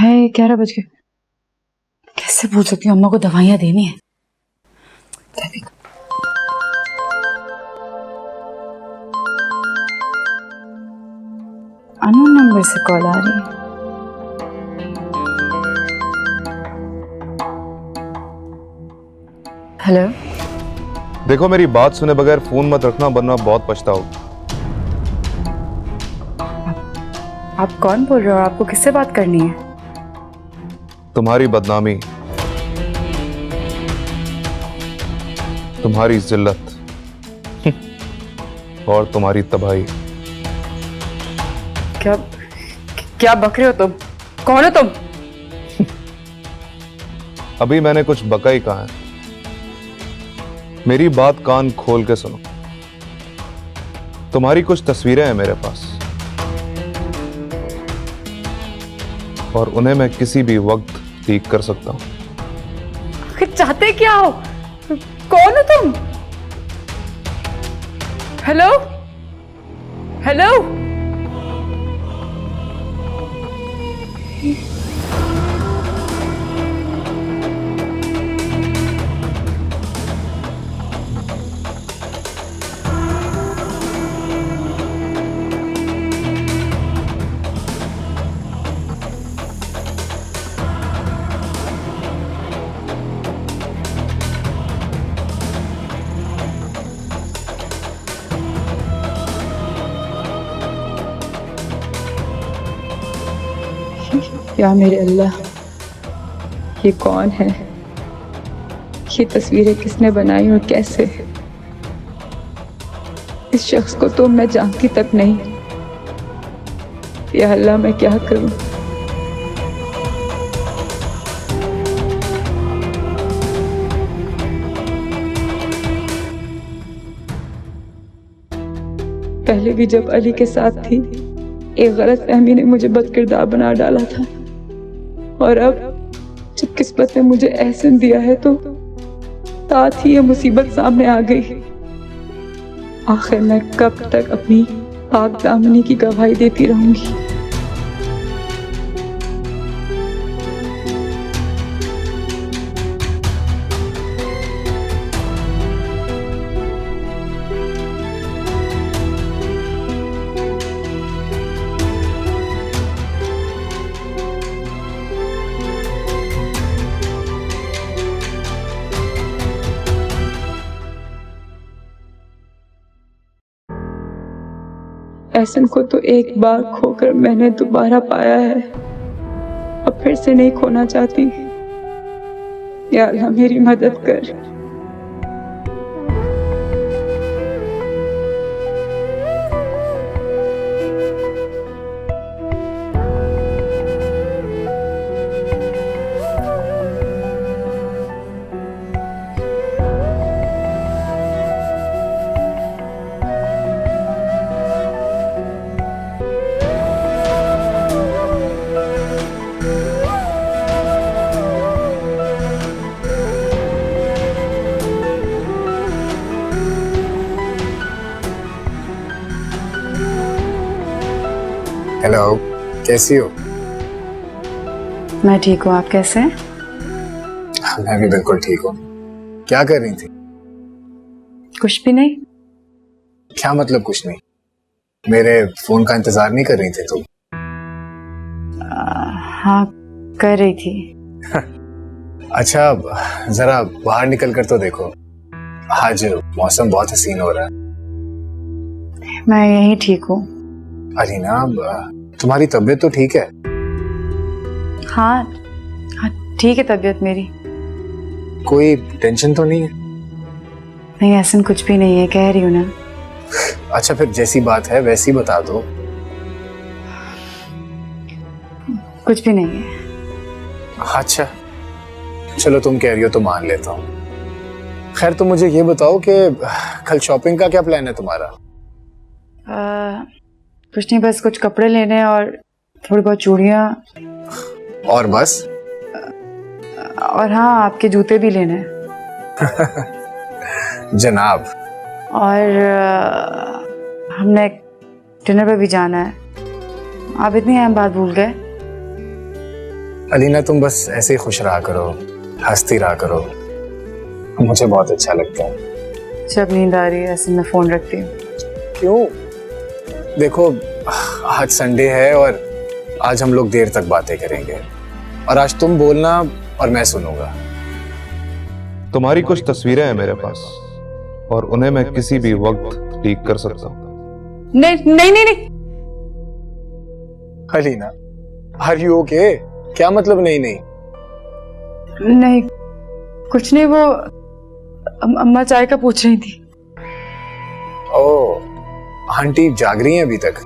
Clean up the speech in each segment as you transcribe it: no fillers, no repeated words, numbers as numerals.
है 11 बज गए। कैसे भूल सकती हूँ, अम्मा को दवाइयाँ देनी है। अननोन नंबर से कॉल आ रही है। हेलो। देखो, मेरी बात सुने बगैर फोन मत रखना, वरना बहुत पछताओ। आप कौन बोल रहे हो? आपको किससे बात करनी है? तुम्हारी बदनामी, तुम्हारी जिल्लत और तुम्हारी तबाही। क्या क्या बक रहे हो तुम? कौन हो तुम? अभी मैंने कुछ बका ही कहा है। मेरी बात कान खोल के सुनो। तुम्हारी कुछ तस्वीरें हैं मेरे पास, और उन्हें मैं किसी भी वक्त ठीक कर सकता हूं। चाहते क्या हो? कौन हो तुम? Hello hello. या मेरे अल्लाह, ये कौन है? ये तस्वीरें किसने बनाई और कैसे? इस शख्स को तो मैं जानती तक नहीं। या अल्लाह, मैं क्या करूं? पहले भी जब अली के साथ थी, एक गलतफहमी ने मुझे बदकिरदार बना डाला था, और अब जब किस्मत ने मुझे एहसन दिया है तो साथ ही ये मुसीबत सामने आ गई। आखिर मैं कब तक अपनी पाक दामनी की गवाही देती रहूंगी? एहसन को तो एक बार खोकर मैंने दोबारा पाया है, अब फिर से नहीं खोना चाहती। या अल्लाह, मेरी मदद कर। हेलो, कैसी हो? मैं ठीक हूँ, आप कैसे हैं? मैं भी बिल्कुल ठीक हूँ। क्या कर रही थी? कुछ भी नहीं। क्या मतलब कुछ नहीं? मेरे फोन का इंतजार नहीं कर रही थी तुम? हाँ, कर रही थी। अच्छा, जरा बाहर निकल कर तो देखो, आज मौसम बहुत हसीन हो रहा है। मैं यहीं ठीक हूँ। अलीना, तुम्हारी तबीयत तो ठीक है? हाँ हाँ, ठीक है तबीयत मेरी। कोई टेंशन तो नहीं है? नहीं, ऐसा कुछ भी नहीं है, कह रही हूँ ना। अच्छा, फिर जैसी बात है वैसी बता दो। कुछ भी नहीं है। अच्छा, चलो तुम कह रही हो तो मान लेता हूँ। खैर, तुम मुझे ये बताओ कि कल शॉपिंग का क्या प्लान है तुम्हारा? कुछ नहीं, बस कुछ कपड़े लेने हैं और थोड़ी बहुत चूड़ियाँ। और बस? और हाँ, आपके जूते भी लेने हैं। जनाब। और हमने डिनर पे भी जाना है। आप इतनी अहम बात भूल गए? अलीना, तुम बस ऐसे ही खुश रहा करो, हंसती रहा करो, मुझे बहुत अच्छा लगता है। जब नींद आ रही है ऐसे मैं फोन रखती हूँ। क्यों? देखो, आज संडे है और आज हम लोग देर तक बातें करेंगे, और आज तुम बोलना और मैं सुनूंगा। तुम्हारी कुछ तस्वीरें हैं मेरे पास और उन्हें मैं किसी भी वक्त लीक कर सकता हूँ। नहीं नहीं नहीं नहीं। Alina, are you okay? क्या मतलब नहीं नहीं? नहीं कुछ नहीं, वो अम्मा चाय का पूछ रही थी। ओह, आंटी जाग रही हैं अभी तक?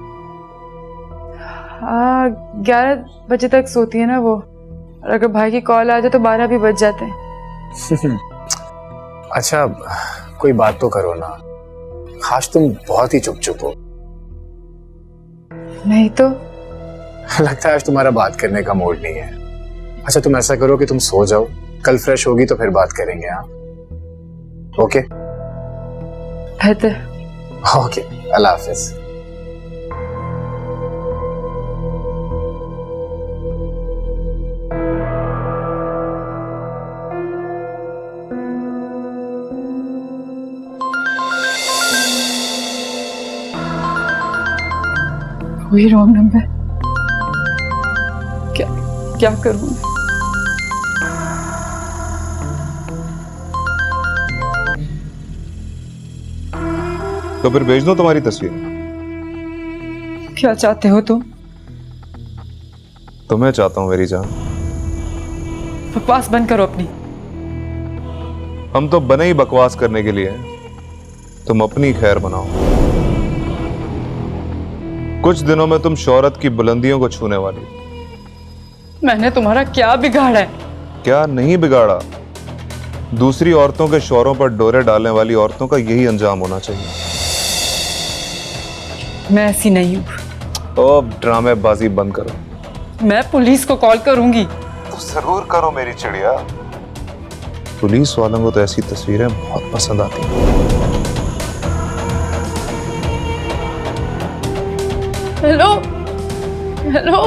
हाँ, 11 बजे तक सोती है ना वो, और अगर भाई की कॉल आ जाए तो 12 भी बज जाते हैं। अच्छा, कोई बात तो करो ना, आज तुम बहुत ही चुप हो। नहीं तो लगता है आज तुम्हारा बात करने का मूड नहीं है। अच्छा, तुम ऐसा करो कि तुम सो जाओ, कल फ्रेश होगी तो फिर बात करेंगे। हाँ, ओके बेहतर। ओके, अल्लाह हाफिज। वही रॉन्ग नंबर। क्या करूं? तो फिर भेज दो तुम्हारी तस्वीर। क्या चाहते हो तुम? तुम्हें चाहता हूं मेरी जान। बकवास बंद करो अपनी। हम तो बने ही बकवास करने के लिए हैं। तुम अपनी खैर बनाओ। कुछ दिनों में तुम शोहरत की बुलंदियों को छूने वाली। मैंने तुम्हारा क्या बिगाड़ा है? क्या नहीं बिगाड़ा? दूसरी औरतों के शौहरों पर डोरे डालने वाली औरतों का यही अंजाम होना चाहिए। मैं ऐसी नहीं हूं। अब ड्रामेबाजी बंद करो। मैं पुलिस को कॉल करूंगी। तो जरूर करो मेरी चिड़िया। पुलिस वालों को तो ऐसी तस्वीरें बहुत पसंद आती हैं। Hello hello.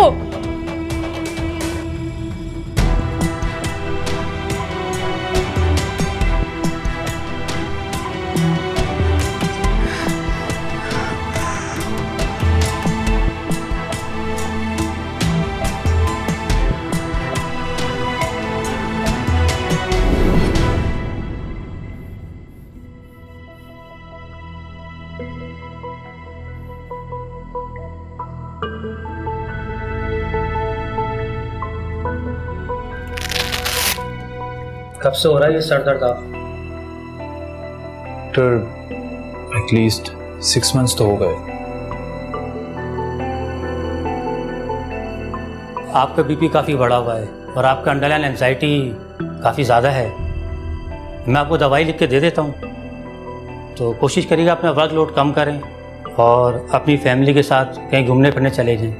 कब से हो रहा है ये सर दर्द? डॉक्टर, एटलीस्ट 6 मंथ्स तो हो गए। आपका बीपी काफ़ी बढ़ा हुआ है और आपका अंडरलाइन एंजाइटी काफ़ी ज़्यादा है। मैं आपको दवाई लिख के दे देता हूँ, तो कोशिश करिएगा अपना वर्कलोड कम करें और अपनी फैमिली के साथ कहीं घूमने फिरने चले जाएं।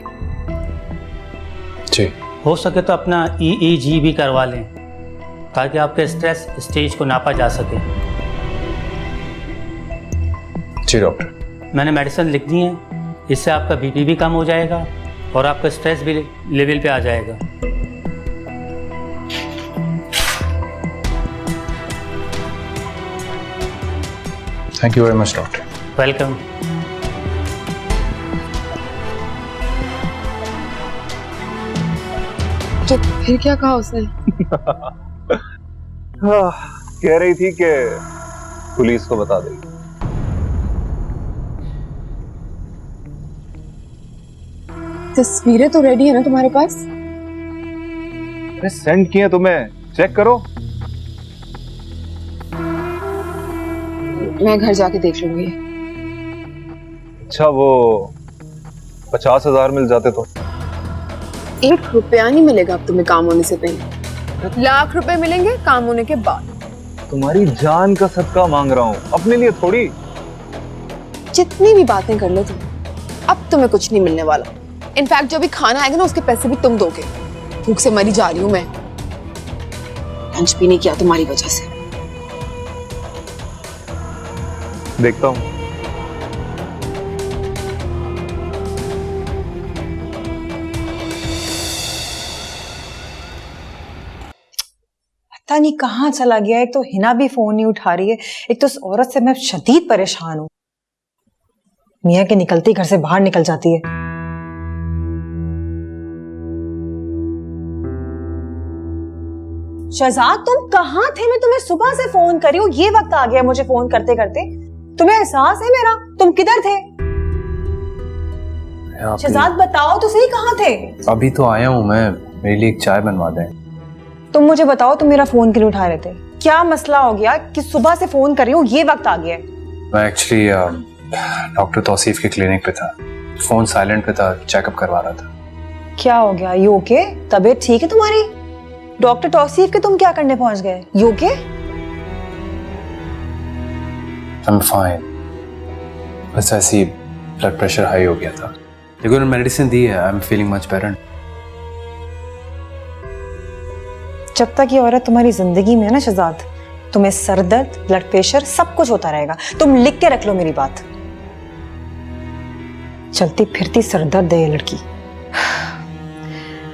जी। हो सके तो अपना EEG भी करवा लें ताकि आपके स्ट्रेस स्टेज को नापा जा सके। जी डॉक्टर। मैंने मेडिसिन लिख दी है, इससे आपका बीपी भी कम हो जाएगा और आपका स्ट्रेस भी लेवल पे आ जाएगा। Thank you very much doctor. Welcome. तो फिर क्या कहा उसने? कह रही थी कि पुलिस को बता देगी। तस्वीरें तो रेडी है ना तुम्हारे पास? मैंने सेंड किए तुम्हें, चेक करो। मैं घर जाके देख लूंगी। अच्छा, वो 50,000 मिल जाते तो? 1 रुपया नहीं मिलेगा अब तुम्हें काम होने से पहले। लाख रुपए मिलेंगे काम होने के बाद। तुम्हारी जान का सदका मांग रहा हूँ, अपने लिए थोड़ी। जितनी भी बातें कर लो तुम, अब तुम्हें कुछ नहीं मिलने वाला। इनफैक्ट जो भी खाना आएगा ना, उसके पैसे भी तुम दोगे। भूख से मरी जा रही हूं मैं। लंच भी नहीं किया तुम्हारी वजह से। देखता हूँ। पता नहीं कहाँ चला गया। एक तो हिना भी फोन नहीं उठा रही है, एक तो उस औरत से मैं शदीद परेशान हूँ। मियाँ के निकलती घर से बाहर निकल जाती है। शहजाद तुम कहाँ थे? मैं तुम्हें सुबह से फोन कर रही हूँ, ये वक्त आ गया मुझे फोन करते करते। तुम्हें एहसास है मेरा? तुम किधर थे? शहजाद बताओ तो सही, कहाँ थे? अभी तो आया हूँ मैं, मेरे लिए एक चाय बनवा दें। तुम मुझे बताओ, तुम मेरा फोन क्यों उठा रहे थे? क्या मसला हो गया कि सुबह से फोन कर रही हूँ, ये वक्त आ गया? मैं एक्चुअली डॉक्टर तौसीफ के क्लिनिक पे था, फोन साइलेंट पे था, चेकअप करवा रहा था। क्या हो गया? You okay? तबीयत ठीक है तुम्हारी? डॉक्टर तौसीफ के तुम क्या करने पहुंच गए? You okay? I am fine, बस ऐसे ही ब्लड प्रेशर हाई हो गया था, लेकिन मेडिसिन दी है, I am feeling much better. जब तक ये औरत तुम्हारी जिंदगी में है ना शहजाद, तुम्हें सर दर्द, ब्लड प्रेशर सब कुछ होता रहेगा। तुम लिख के रख लो मेरी बात। चलती फिरती सर दर्द है ये लड़की।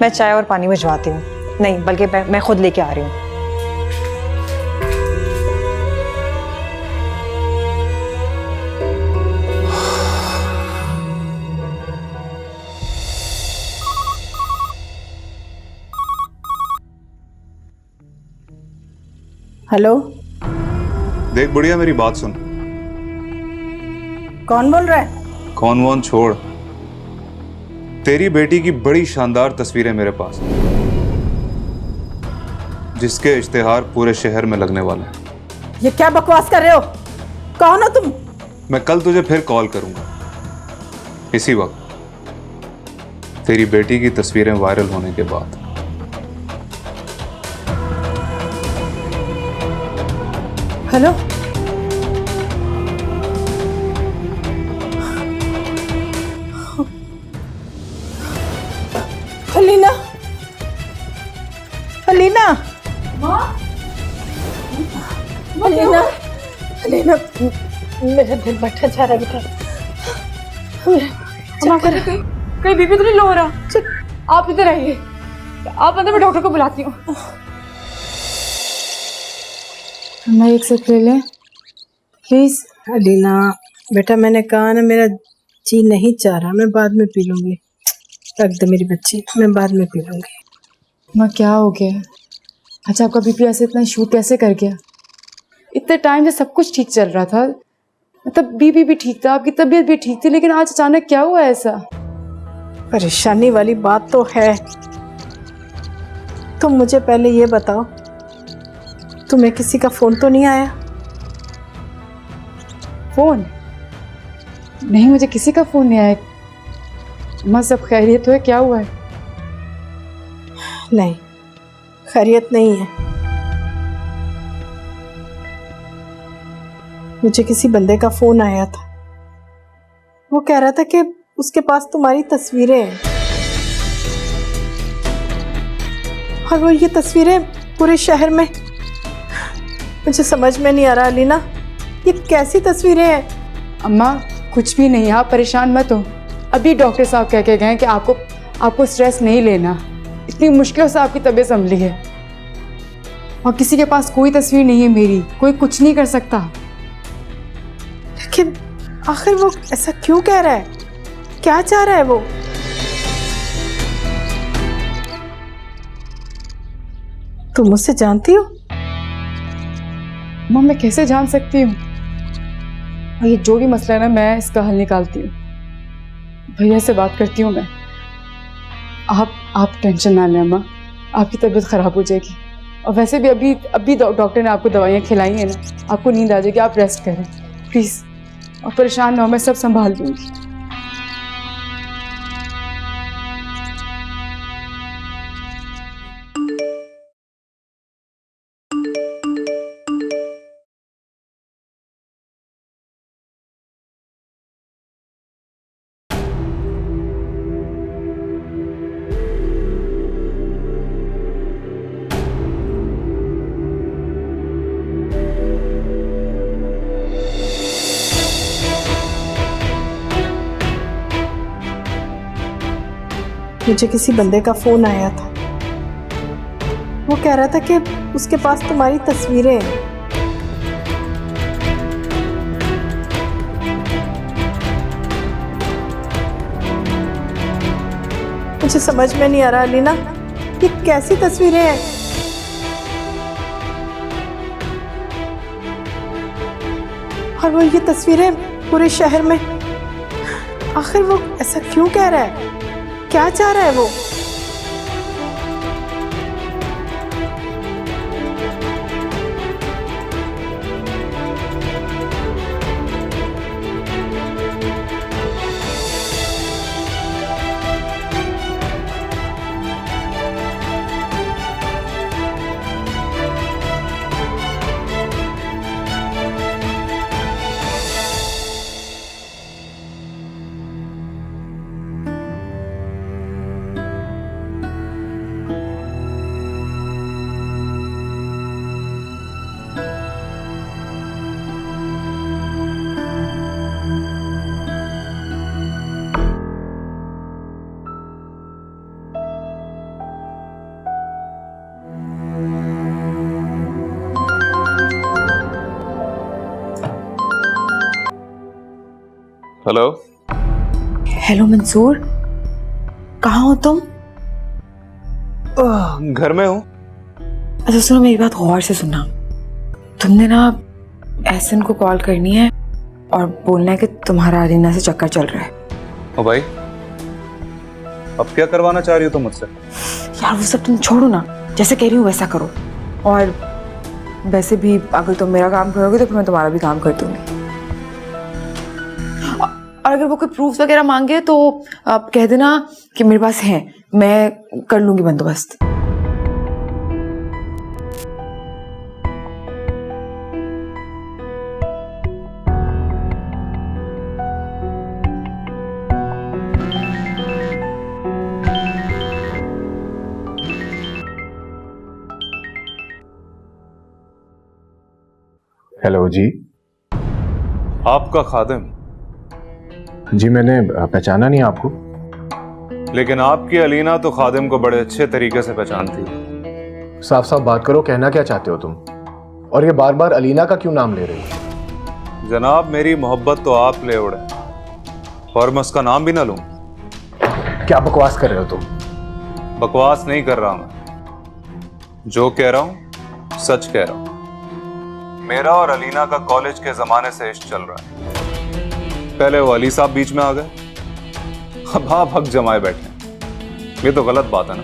मैं चाय और पानी भिजवाती हूँ। नहीं, बल्कि मैं खुद लेके आ रही हूँ। हेलो, देख बुढ़िया, मेरी बात सुन। कौन बोल रहा है? कौन वौन छोड़, तेरी बेटी की बड़ी शानदार तस्वीरें मेरे पास हैं, जिसके इश्तेहार पूरे शहर में लगने वाले हैं। ये क्या बकवास कर रहे हो? कौन हो तुम? मैं कल तुझे फिर कॉल करूंगा, इसी वक्त, तेरी बेटी की तस्वीरें वायरल होने के बाद। हेलो, अलीना, अलीना, अलीना, अलीना, मेरा दिल बैठा जा रहा है बेटा। कहीं बीपी तो नहीं लो हो रहा? आप इधर आइए, आप अंदर, मैं डॉक्टर को बुलाती हूँ। मैं एक सिप ले लें प्लीज? अलीना बेटा, मैंने कहा ना, मेरा जी नहीं चाह रहा, मैं बाद में पी लूंगी। रख दे मेरी बच्ची, मैं बाद में पी लूंगी। माँ क्या हो गया? अच्छा, आपका बीपी ऐसे इतना शूट कैसे कर गया? इतने टाइम से सब कुछ ठीक चल रहा था, मतलब बीपी भी ठीक था, आपकी तबीयत भी ठीक थी, लेकिन आज अचानक क्या हुआ ऐसा? परेशानी वाली बात तो है। तुम मुझे पहले ये बताओ, तुम्हें किसी का फोन तो नहीं आया? फोन? नहीं, मुझे किसी का फोन नहीं आया। माँ सब खैरियत है? क्या हुआ है? नहीं, खैरियत नहीं है। मुझे किसी बंदे का फोन आया था, वो कह रहा था कि उसके पास तुम्हारी तस्वीरें हैं, और वो ये तस्वीरें पूरे शहर में। मुझे समझ में नहीं आ रहा अलीना, ये कैसी तस्वीरें हैं? अम्मा कुछ भी नहीं, आप परेशान मत हो। अभी डॉक्टर साहब कह के गए कि आपको स्ट्रेस नहीं लेना, इतनी मुश्किलों से आपकी तबीयत संभली है, और किसी के पास कोई तस्वीर नहीं है मेरी, कोई कुछ नहीं कर सकता। लेकिन आखिर वो ऐसा क्यों कह रहा है? क्या चाह रहा है वो? तुम मुझसे जानती हो? माँ मैं कैसे जान सकती हूँ? और ये जो भी मसला है ना, मैं इसका हल निकालती हूँ। भैया से बात करती हूँ मैं। आप टेंशन ना लें अम्मा, आपकी तबीयत खराब हो जाएगी, और वैसे भी अभी डॉक्टर ने आपको दवाइयाँ खिलाई हैं ना, आपको नींद आ जाएगी, आप रेस्ट करें प्लीज़, और परेशान ना हो, मैं सब संभाल लूँगी। मुझे किसी बंदे का फोन आया था, वो वो कह रहा था कि उसके पास तुम्हारी तस्वीरें हैं। मुझे समझ में नहीं आ रहा अलीना, ये कैसी तस्वीरें हैं? और वो ये तस्वीरें पूरे शहर में, आखिर वो ऐसा क्यों कह रहा है? क्या चाह रहा है वो? हेलो। हेलो मंसूर, कहाँ हो तुम? घर में हूँ। अच्छा सुनो, मेरी बात गौर से सुनना। तुमने ना एहसन को कॉल करनी है और बोलना है कि तुम्हारा अलीना से चक्कर चल रहा है। ओ भाई, अब क्या करवाना चाह रही हो तुम मुझसे? यार वो सब तुम छोड़ो ना, जैसे कह रही हूँ वैसा करो। और वैसे भी अगर तुम मेरा काम करोगे तो फिर मैं तुम्हारा भी काम कर दूंगी। और अगर वो कोई प्रूफ वगैरह मांगे तो आप कह देना कि मेरे पास है, मैं कर लूंगी बंदोबस्त। हेलो जी। आपका खादिम। जी मैंने पहचाना नहीं आपको। लेकिन आपकी अलीना तो खादिम को बड़े अच्छे तरीके से पहचानती है। साफ साफ बात करो, कहना क्या चाहते हो तुम? और ये बार बार अलीना का क्यों नाम ले रही हो? जनाब, मेरी मोहब्बत तो आप ले उड़े और मैं उसका नाम भी ना लूं। क्या बकवास कर रहे हो तुम? बकवास नहीं कर रहा मैं, जो कह रहा हूं सच कह रहा हूं। मेरा और अलीना का कॉलेज के जमाने से इश्क चल रहा है। पहले वो अली साहब बीच में आ गए, अब आप हक जमाए बैठे। ये तो गलत बात है ना।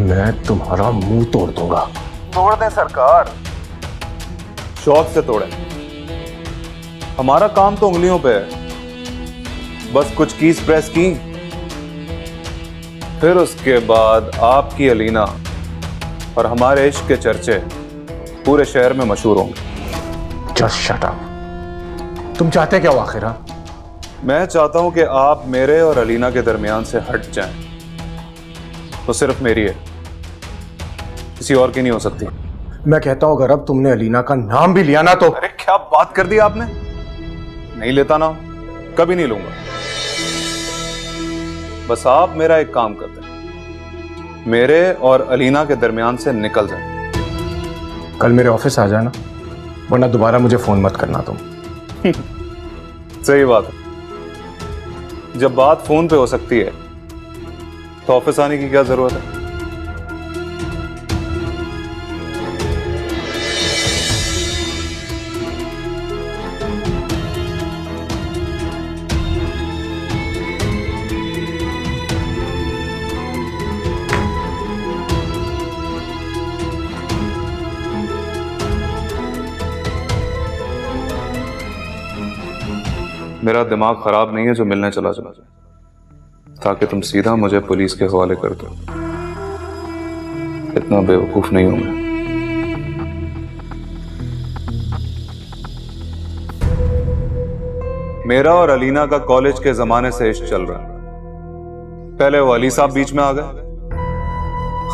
मैं तुम्हारा मुंह तोड़ दूंगा। तोड़ दें सरकार, शौक से तोड़ें। हमारा काम तो उंगलियों पे है, बस कुछ कीज प्रेस की, फिर उसके बाद आपकी अलीना और हमारे इश्क के चर्चे पूरे शहर में मशहूर होंगे। Just shut up. तुम चाहते क्या हो आखिर? मैं चाहता हूं कि आप मेरे और अलीना के दरमियान से हट जाएं। तो सिर्फ मेरी है, किसी और की नहीं हो सकती। मैं कहता हूं अगर अब तुमने अलीना का नाम भी लिया ना तो। अरे क्या बात कर दी आपने? नहीं लेता नाम, कभी नहीं लूंगा। बस आप मेरा एक काम कर दें, मेरे और अलीना के दरमियान से निकल जाए। कल मेरे ऑफिस आ जाना, वरना दोबारा मुझे फोन मत करना तुम। सही बात है, जब बात फोन पे हो सकती है तो ऑफिस आने की क्या जरूरत है? मेरा दिमाग खराब नहीं है जो मिलने चला जाए, ताकि तुम सीधा मुझे पुलिस के हवाले कर दो। इतना बेवकूफ नहीं हूं मैं। मेरा और अलीना का कॉलेज के जमाने से इश्क चल रहा है। पहले वो अली साहब बीच में आ गए,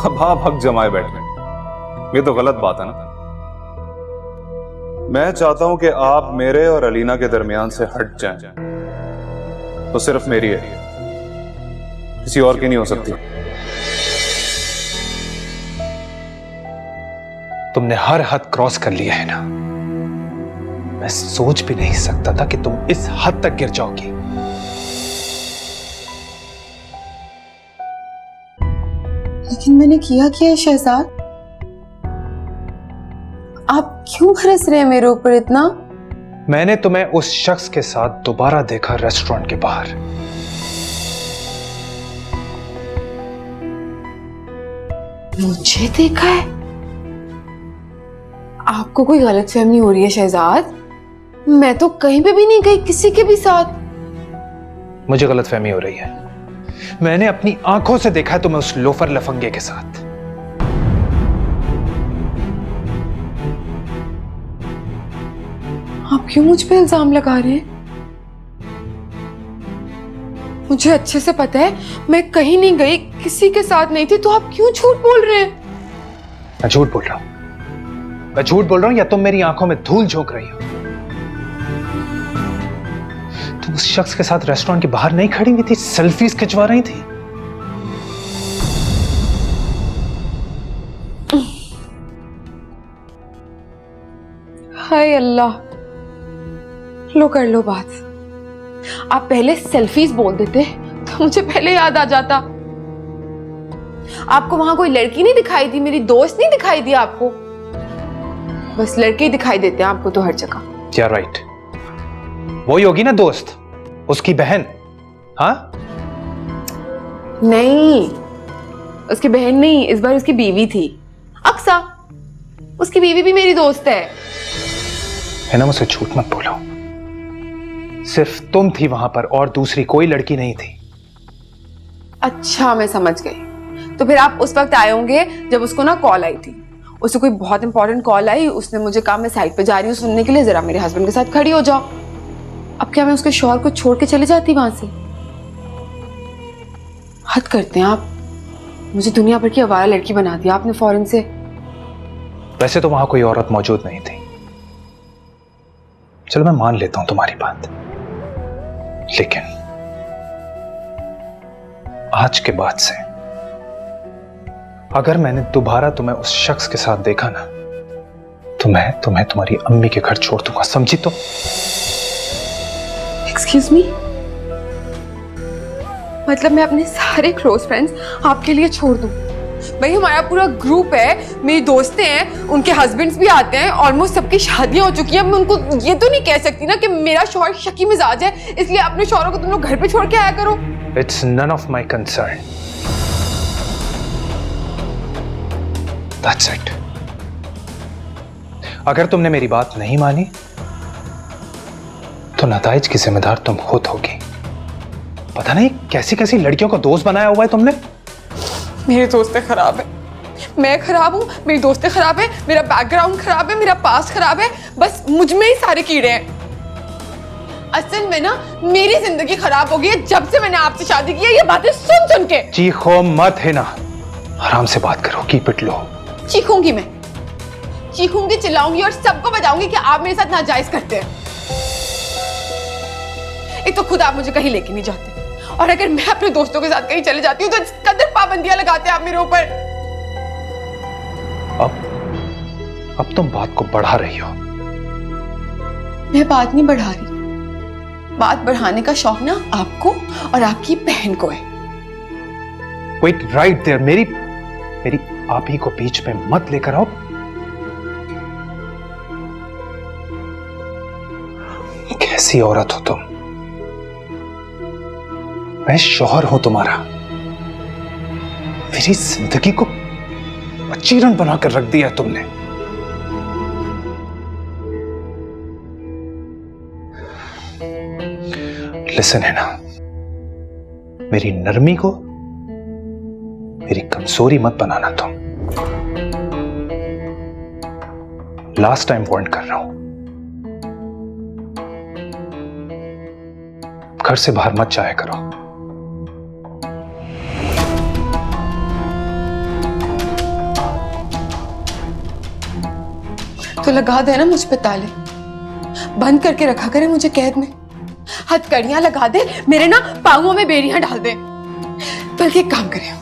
अब आप हक जमाए बैठे। ये तो गलत बात है ना। मैं चाहता हूं कि आप मेरे और अलीना के दरमियान से हट जाएं। तो सिर्फ मेरी है, किसी और की नहीं हो सकती। तुमने हर हद क्रॉस कर लिया है ना। मैं सोच भी नहीं सकता था कि तुम इस हद तक गिर जाओगी। लेकिन मैंने किया क्या है शहजाद? आप क्यों हंस रहे हैं मेरे ऊपर इतना? मैंने तुम्हें उस शख्स के साथ दोबारा देखा रेस्टोरेंट के बाहर। मुझे देखा है? आपको कोई गलतफहमी हो रही है शहजाद। मैं तो कहीं पे भी नहीं गई किसी के भी साथ। मुझे गलतफहमी हो रही है। मैंने अपनी आंखों से देखा है तुम्हें उस लोफर लफंगे के साथ। आप क्यों मुझ पे इल्जाम लगा रहे हैं? मुझे अच्छे से पता है मैं कहीं नहीं गई, किसी के साथ नहीं थी, तो आप क्यों झूठ बोल रहे हैं? मैं झूठ बोल रहा हूं? मैं झूठ बोल रहा हूं या तुम मेरी आंखों में धूल झोंक रही हो? तुम उस शख्स के साथ रेस्टोरेंट के बाहर नहीं खड़ी हुई थी, सेल्फीज खिंचवा रही थी? हाय अल्लाह, लो कर लो बात। आप पहले सेल्फीज बोल देते तो मुझे पहले याद आ जाता। आपको वहां कोई लड़की नहीं दिखाई दी, मेरी दोस्त नहीं दिखाई दी आपको? बस लड़के ही दिखाई देते हैं आपको तो हर जगह। क्या राइट, वही होगी ना दोस्त, उसकी बहन? हाँ नहीं, उसकी बहन नहीं, इस बार उसकी बीवी थी, अक्सा। उसकी बीवी भी मेरी दोस्त है ना। मुझसे झूठ मत बोलो। सिर्फ तुम थी वहां पर और दूसरी कोई लड़की नहीं थी। अच्छा, मैं समझ गई। तो फिर आप उस वक्त आए होंगे जब उसको ना कॉल आई थी। उसे कोई बहुत इंपॉर्टेंट कॉल आई, उसने मुझे कहा मैं साइड पे जा रही हूँ सुनने के लिए, जरा मेरे हस्बैंड के साथ खड़ी हो जाओ। अब क्या मैं उसके शौहर को छोड़ के चली जाती वहां से? हद करते हैं आप। मुझे दुनिया भर की आवारा लड़की बना दिया आपने फौरन से। वैसे तो वहां कोई औरत मौजूद नहीं थी। चलो मैं मान लेता हूं तुम्हारी बात, लेकिन आज के बाद से अगर मैंने दोबारा तुम्हें उस शख्स के साथ देखा ना, तो मैं तुम्हें तुम्हारी अम्मी के घर छोड़ दूंगा, समझी? तो एक्सक्यूज मी, मतलब मैं अपने सारे क्लोज फ्रेंड्स आपके लिए छोड़ दूं? भाई हमारा पूरा ग्रुप है, मेरी दोस्तें हैं, उनके हस्बैंड्स भी आते हैं, ऑलमोस्ट सबकी शादियां हो चुकी हैं। मैं उनको ये तो नहीं कह सकती ना कि मेरा शौहर शकी मिजाज है, इसलिए अपने शौहरों को तुम लोग घर पे छोड़ के आया करो। It's none of my concern. That's it. अगर तुमने मेरी बात नहीं मानी तो नताइज की जिम्मेदार तुम खुद होगी। पता नहीं कैसी कैसी लड़कियों को दोस्त बनाया हुआ है तुमने। मेरी दोस्तें खराब है, मैं खराब हूँ, मेरी दोस्तें खराब है, मेरा बैकग्राउंड खराब है, मेरा पास्ट खराब है, बस मुझ में ही सारे कीड़े हैं। असल में ना मेरी जिंदगी खराब हो गई है जब से मैंने आपसे शादी की है, ये बातें सुन सुन के। चीखो मत है ना, आराम से बात करो, कीप इट लो। चीखूंगी मैं, चीखूंगी, चिल्लाऊंगी और सबको बताऊंगी कि आप मेरे साथ नाजायज करते हैं। एक तो खुद आप मुझे कहीं लेके नहीं जाते, और अगर मैं अपने दोस्तों के साथ कहीं चले जाती हूँ तो इस कदर पाबंदियां लगाते हैं आप मेरे ऊपर। अब तुम बात को बढ़ा रही हो। मैं बात नहीं बढ़ा रही, बात बढ़ाने का शौक ना आपको और आपकी बहन को है। Wait right there. मेरी आप ही को बीच में मत लेकर आओ। कैसी औरत हो तुम? मैं शौहर हूं तुम्हारा। मेरी जिंदगी को अचीरण बनाकर रख दिया तुमने। लिसन है ना, मेरी नरमी को मेरी कमजोरी मत बनाना तुम। लास्ट टाइम वार्न कर रहा हूं, घर से बाहर मत जाया करो। तो लगा देना मुझ पे ताले, बंद करके रखा करे मुझे कैद में, हथकड़ियां लगा दे, मेरे ना पांवों में बेड़ियां डाल दे। बल्कि एक काम करें,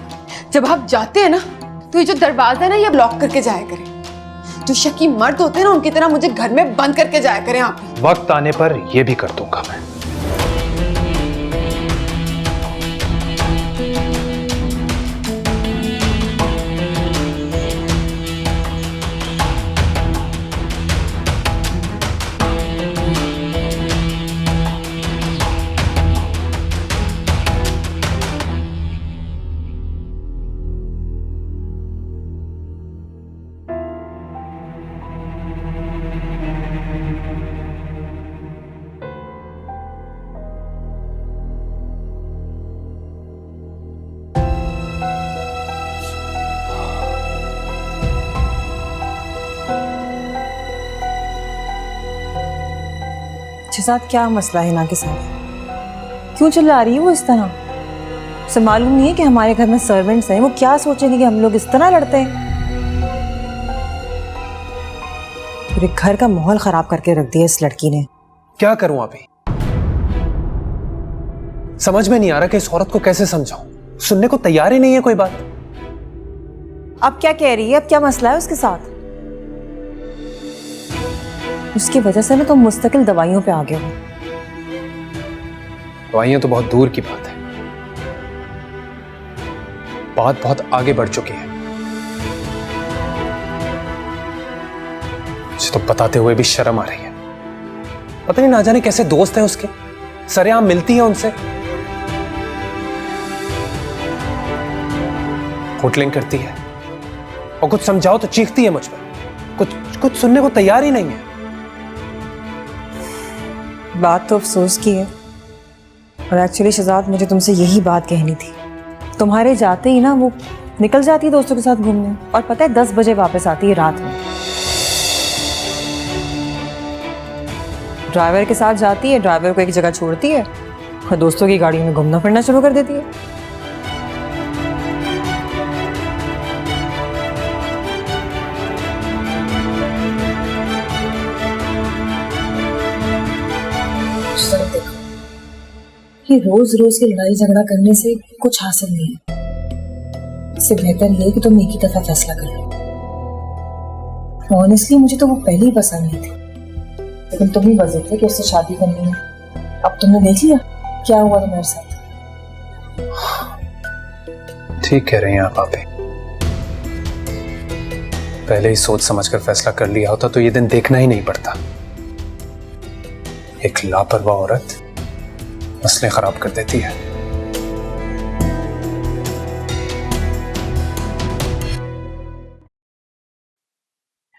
जब आप जाते हैं ना तो ये जो दरवाजा है ना ये ब्लॉक करके जाया करें। जो शकी मर्द होते हैं ना, उनकी तरह मुझे घर में बंद करके जाया करें आप। वक्त आने पर यह भी कर दूंगा मैं। साथ क्या मसला है हिना के साथ? क्यों चिल्ला रही है वो इस तरह? उसे मालूम नहीं है कि हमारे घर में सर्वेंट्स हैं? वो क्या सोचेंगे कि हम लोग इस तरह लड़ते हैं? पूरे घर का माहौल खराब करके रख दिया इस लड़की ने। क्या करूं अभी? समझ में नहीं आ रहा कि इस औरत को कैसे समझाऊं। सुनने को तैयार ही नहीं है कोई बात। अब क्या कह रही है? अब क्या मसला है उसके साथ? उसकी वजह से ना तुम मुस्तकिल दवाइयों पे आ गए हो। दवाइयां तो बहुत दूर की बात है, बात बहुत आगे बढ़ चुकी है। मुझे तो बताते हुए भी शर्म आ रही है। पता नहीं ना जाने कैसे दोस्त हैं उसके, सरेआम मिलती है उनसे, होटलिंग करती है और कुछ समझाओ तो चीखती है मुझ पर। कुछ सुनने को तैयार ही नहीं है। बात तो अफसोस की है, और एक्चुअली शहजाद मुझे तुमसे यही बात कहनी थी। तुम्हारे जाते ही ना वो निकल जाती है दोस्तों के साथ घूमने, और पता है 10 बजे वापस आती है रात में। ड्राइवर के साथ जाती है, ड्राइवर को एक जगह छोड़ती है और दोस्तों की गाड़ियों में घूमना फिरना शुरू कर देती है। कि रोज रोज की लड़ाई झगड़ा करने से कुछ हासिल नहीं है। इससे बेहतर ये है कि तुम एक ही दफा फैसला कर लो। ऑनेस्टली मुझे तो वो पहले ही पसंद नहीं थी, लेकिन तुम ही वजह थे कि उससे शादी करनी है। अब तुमने देख लिया क्या हुआ तुम्हारे साथ। ठीक कह रही हैं आप आपे। पहले ही सोच समझकर फैसला कर लिया होता तो ये दिन देखना ही नहीं पड़ता। एक लापरवाह औरत मसले खराब कर देती है।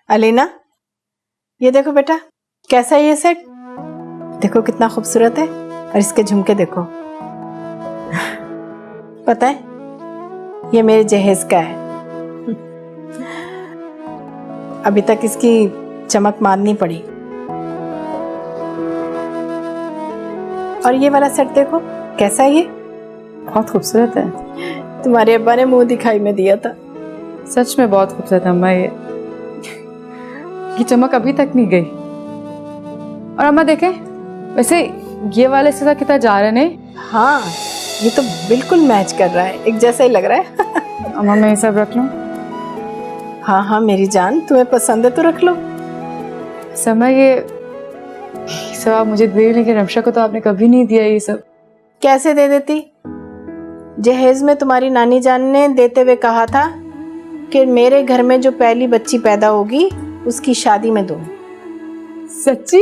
अलीना, ये देखो बेटा, कैसा है ये सेट? देखो कितना खूबसूरत है, और इसके झुमके देखो। पता है ये मेरे जहेज का है। अभी तक इसकी चमक मारनी पड़ी। और ये वाला सेट देखो कैसा है, ये बहुत खूबसूरत है। तुम्हारे अब्बा ने मुंह दिखाई में दिया था। सच में बहुत खूबसूरत है अम्मा। ये चमक अभी तक नहीं गई। और अम्मा देखें, वैसे ये वाले से कितना जा रहे हैं? हाँ, ये तो बिल्कुल मैच कर रहा है, एक जैसा ही लग रहा है। अम्मा मैं ये सब रख लूं? हाँ हाँ मेरी जान, तुम्हें पसंद है तो रख लो। समय ये सब आप मुझे दे, लेकिन रमशा को तो आपने कभी नहीं दिया ये सब। कैसे दे देती? जहेज में तुम्हारी नानी जान ने देते हुए कहा था कि मेरे घर में जो पहली बच्ची पैदा होगी उसकी शादी में दो। सच्ची?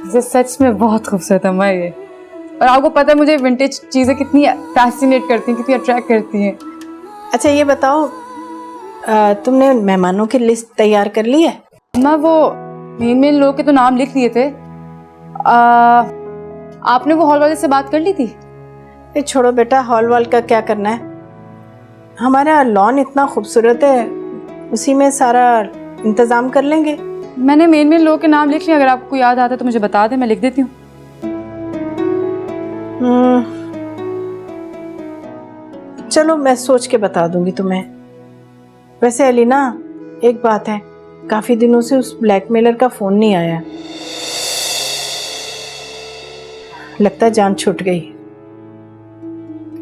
ये सच में बहुत खूबसूरत है ये। और आपको पता है मुझे विंटेज चीजें कितनी फैसिनेट करती हैं, कितनी अट्रैक्ट करती हैं। अच्छा ये बताओ, तुमने मेहमानों की लिस्ट तैयार कर ली है? अम्मा वो मेन लोगों के तो नाम लिख लिए थे। आपने वो हॉल वाले से बात कर ली थी? ये छोड़ो बेटा, हॉल वाल का क्या करना है। हमारा लॉन इतना खूबसूरत है, उसी में सारा इंतजाम कर लेंगे। मैंने मेन लोगों के नाम लिख लिए, अगर आपको याद आता है तो मुझे बता दें, मैं लिख देती हूँ। चलो मैं सोच के बता दूंगी तुम्हें। वैसे अलीना एक बात है, काफी दिनों से उस ब्लैकमेलर का फोन नहीं आया। लगता है जान छूट गई।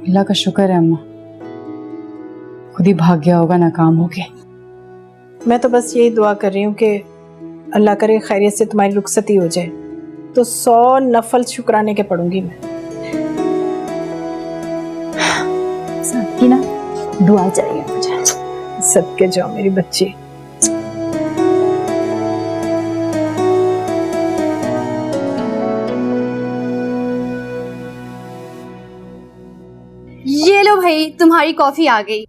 अल्लाह का शुक्र है अम्मा, खुद ही भाग गया होगा, नाकाम हो गया। मैं तो बस यही दुआ कर रही हूँ कि अल्लाह करे खैरियत से तुम्हारी रुखसती हो जाए, तो 100 नफल शुक्राने के पढ़ूंगी मैं। सबकी ना दुआ चाहिए मुझे। सदके जाओ मेरी बच्ची। ये लो भाई, तुम्हारी कॉफी आ गई।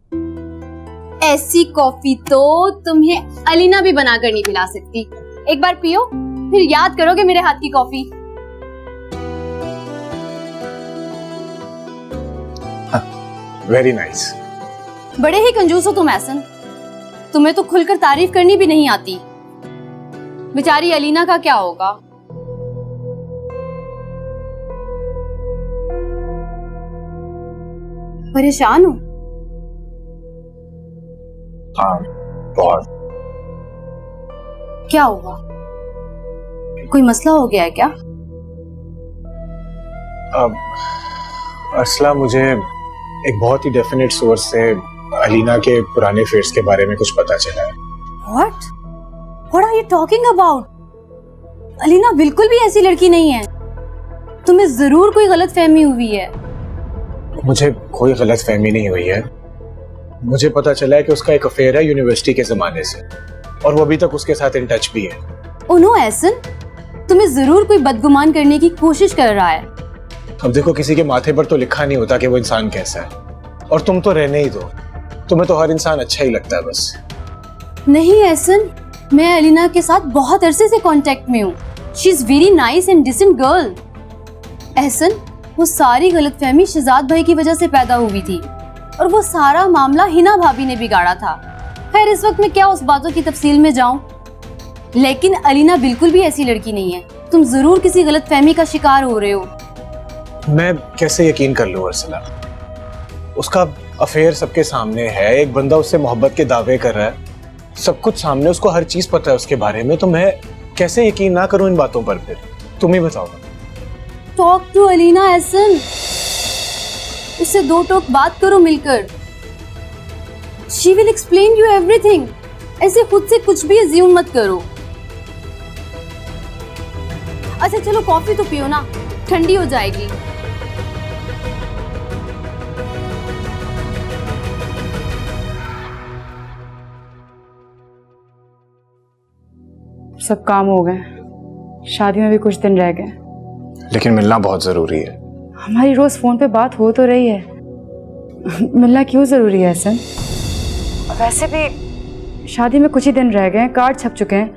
ऐसी कॉफी तो तुम्हें अलीना भी बनाकर नहीं पिला सकती। एक बार पियो, फिर याद करोगे मेरे हाथ की कॉफी। Very nice. बड़े ही कंजूस हो तुम एहसन। तुम्हें तो खुलकर तारीफ करनी भी नहीं आती। बेचारी अलीना का क्या होगा? परेशान हो? हाँ बहुत। क्या हुआ? कोई मसला हो गया है क्या? अब असला मुझे एक बहुत ही डेफिनेट सोर्स से अलीना के पुराने फेयर्स के बारे में कुछ पता चला है। What? What are you talking about? Alina बिल्कुल भी ऐसी लड़की नहीं है। तुम्हें जरूर कोई गलतफहमी हुई है। मुझे कोई गलतफहमी नहीं हुई है। मुझे पता चला है कि उसका एक अफेयर है यूनिवर्सिटी के जमाने से, और वो अभी तक उसके साथ इन टच भी है। ओनो एहसन, तुम्हें जरूर कोई बदगुमान करने की कोशिश कर रहा है। अब देखो, किसी के माथे पर तो लिखा नहीं होता कि वो इंसान कैसा है, और तुम तो रहने ही दो। तुम्हें तो हर इंसान अच्छा ही लगता है बस। नहीं एहसन, मैं अलीना के साथ बहुत अरसे से कांटेक्ट में हूँ। She is very nice and decent girl. Ehsan, वो सारी गलतफहमी शहजाद भाई की वजह से पैदा हुई थी, और वो सारा मामला हिना भाभी ने बिगाड़ा था। खैर, इस वक्त मैं क्या उस बातों की तफसील में जाऊं, लेकिन अलीना बिल्कुल भी ऐसी लड़की नहीं है। तुम जरूर किसी गलतफहमी का शिकार हो रहे हो। मैं कैसे यकीन कर लूं अर्सला? उसका अफेयर सबके सामने है, एक बंदा उससे मोहब्बत के दावे कर रहा है, सब कुछ सामने, उसको हर चीज पता है उसके बारे में, तो मैं कैसे यकीन ना करूं इन बातों पर? फिर तुम ही बताओ। टॉक टू अलीना एहसन, उससे दो टोक बात करो मिलकर। She will explain you everything. ऐसे खुद से कुछ भी अज्यूम मत करो। अच्छा चलो, कॉफी तो पियो ना, ठंडी हो जाएगी। सब काम हो गए, शादी में भी कुछ दिन रह गए, लेकिन मिलना बहुत जरूरी है। हमारी रोज फोन पे बात हो तो रही है। मिलना क्यों जरूरी है एहसन? वैसे भी शादी में कुछ ही दिन रह गए, कार्ड छप चुके हैं।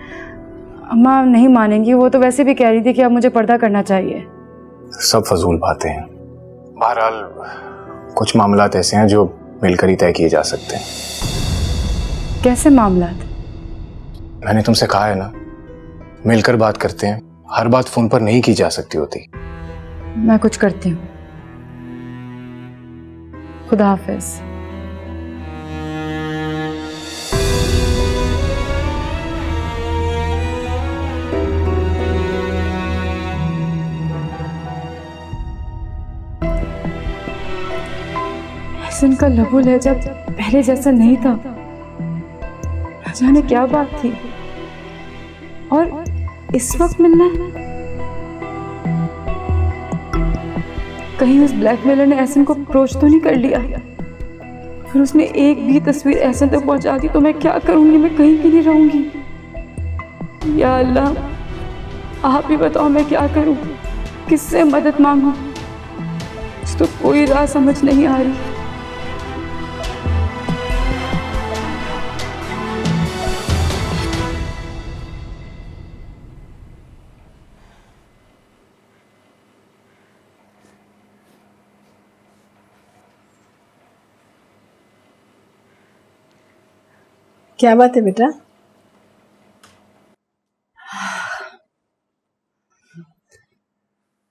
अम्मा नहीं मानेंगी, वो तो वैसे भी कह रही थी कि अब मुझे पर्दा करना चाहिए। सब फजूल बातें हैं। बहरहाल कुछ मामलात ऐसे हैं जो मिलकर ही तय किए जा सकते हैं। कैसे मामलात? मैंने तुमसे कहा है ना, मिलकर बात करते हैं। हर बात फोन पर नहीं की जा सकती होती। मैं कुछ करती हूँ। खुदा हाफिज। एहसन का लबो लहजा पहले जैसा नहीं था। न जाने क्या बात थी, और इस वक्त मिलना है। कहीं उस ब्लैकमेलर ने एहसन को अप्रोच तो नहीं कर लिया? फिर उसने एक भी तस्वीर एहसन तक पहुंचा दी तो मैं क्या करूंगी? मैं कहीं भी नहीं रहूंगी। या अल्लाह, आप ही बताओ मैं क्या करूं, किससे मदद मांगूं? तो कोई राह समझ नहीं आ रही। क्या बात है बेटा?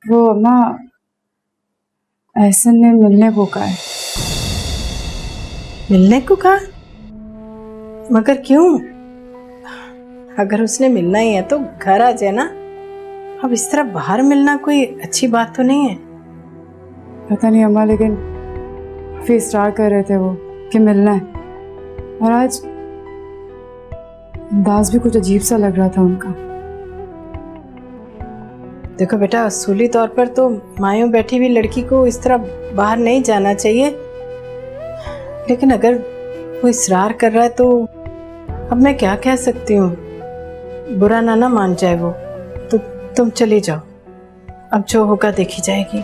वो अम्मा, एहसन ने मिलने को कहा है। मिलने को कहा? मगर क्यों? अगर उसने मिलना ही है तो घर आ जाए ना। अब इस तरह बाहर मिलना कोई अच्छी बात तो नहीं है। पता नहीं अम्मा, लेकिन काफी इसरार कर रहे थे वो कि मिलना है। और आज अंदाज भी कुछ अजीब सा लग रहा था उनका। देखो बेटा, असूली तौर पर तो मायूं बैठी हुई लड़की को इस तरह बाहर नहीं जाना चाहिए, लेकिन अगर वो इसरार कर रहा है तो अब मैं क्या कह सकती हूँ। बुरा ना मान जाए वो, तो तुम चली जाओ, अब जो होगा देखी जाएगी।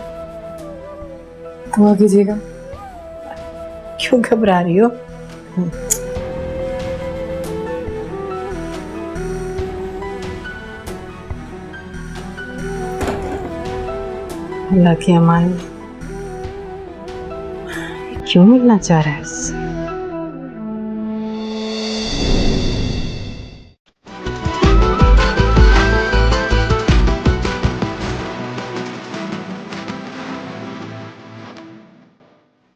दुआ कीजिएगा। क्यों घबरा रही हो? अल्लाह की अमान। क्यों मिलना चाह रहा है उससे?